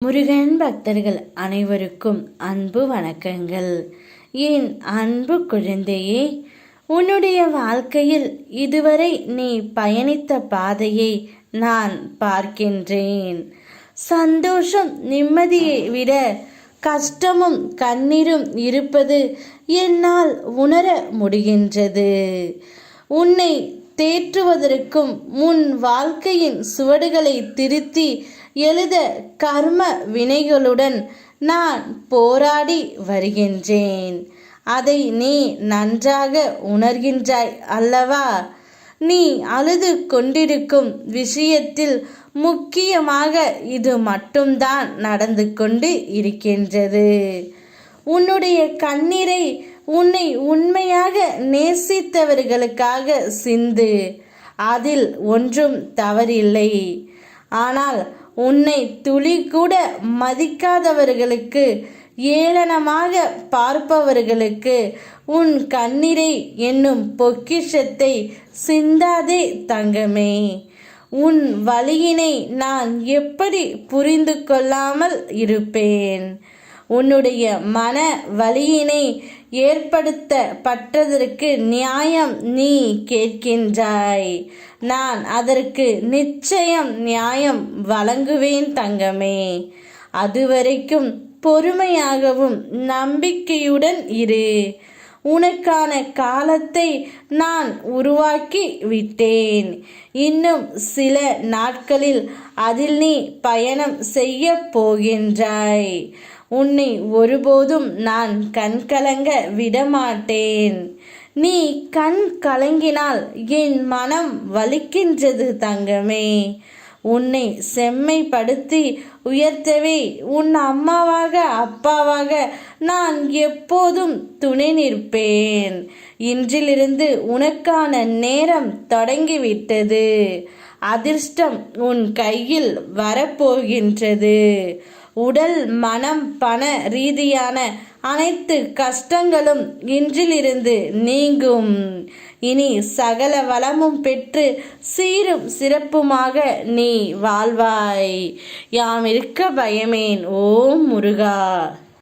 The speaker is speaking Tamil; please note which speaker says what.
Speaker 1: முருகன் பக்தர்கள் அனைவருக்கும் அன்பு வணக்கங்கள். என் அன்பு குழந்தையே, உன்னுடைய வாழ்க்கையில் இதுவரை நீ பயணித்த பாதையை நான் பார்க்கின்றேன். சந்தோஷம் நிம்மதியை விட கஷ்டமும் கண்ணீரும் இருப்பது என்னால் உணர முடிகின்றது. உன்னை தேற்றுவதற்கும் உன் வாழ்க்கையின் சுவடுகளை திருத்தி எழுத கர்ம வினைகளுடன் நான் போராடி வருகின்றேன். அதை நீ நன்றாக உணர்கின்றாய் அல்லவா? நீ அழுது கொண்டிருக்கும் விஷயத்தில் முக்கியமாக இது மட்டும்தான் நடந்து கொண்டு இருக்கின்றது. உன்னுடைய கண்ணீரை உன்னை உண்மையாக நேசித்தவர்களுக்காக சிந்து, அதில் ஒன்றும் தவறில்லை. ஆனால் உன்னை துளி கூட மதிக்காதவர்களுக்கு, ஏளனமாக பார்ப்பவர்களுக்கு உன் கண்ணீரை என்னும் பொக்கிஷத்தை சிந்தாதே தங்கமே. உன் வலியினை நான் எப்படி புரிந்து கொள்ளாமல் இருப்பேன்? உன்னுடைய மன வலியினை ஏற்படுத்தப்பட்டதற்கு நியாயம் நீ கேட்கின்றாய். நான் அதற்கு நிச்சயம் நியாயம் வழங்குவேன் தங்கமே. அதுவரைக்கும் பொறுமையாகவும் நம்பிக்கையுடன் இரு. உனக்கான காலத்தை நான் உருவாக்கி விட்டேன். இன்னும் சில நாட்களில் அதில் நீ பயணம் செய்ய போகின்றாய். உன்னை ஒருபோதும் நான் கண்கலங்க விடமாட்டேன். நீ கண் கலங்கினால் என் மனம் வலிக்கின்றது தங்கமே. உன்னை செம்மைப்படுத்தி உயர்த்தவே உன் அம்மாவாக அப்பாவாக நான் எப்போதும் துணை நிற்பேன். இன்றிலிருந்து உனக்கான நேரம் தொடங்கிவிட்டது. அதிர்ஷ்டம் உன் கையில் வரப்போகின்றது. உடல் மனம் பண ரீதியான அனைத்து கஷ்டங்களும் இன்றிலிருந்து நீங்கும். இனி சகல வளமும் பெற்று சீரும் சிறப்புமாக நீ வாழ்வாய். யாம் இருக்க பயமேன். ஓம் முருகா.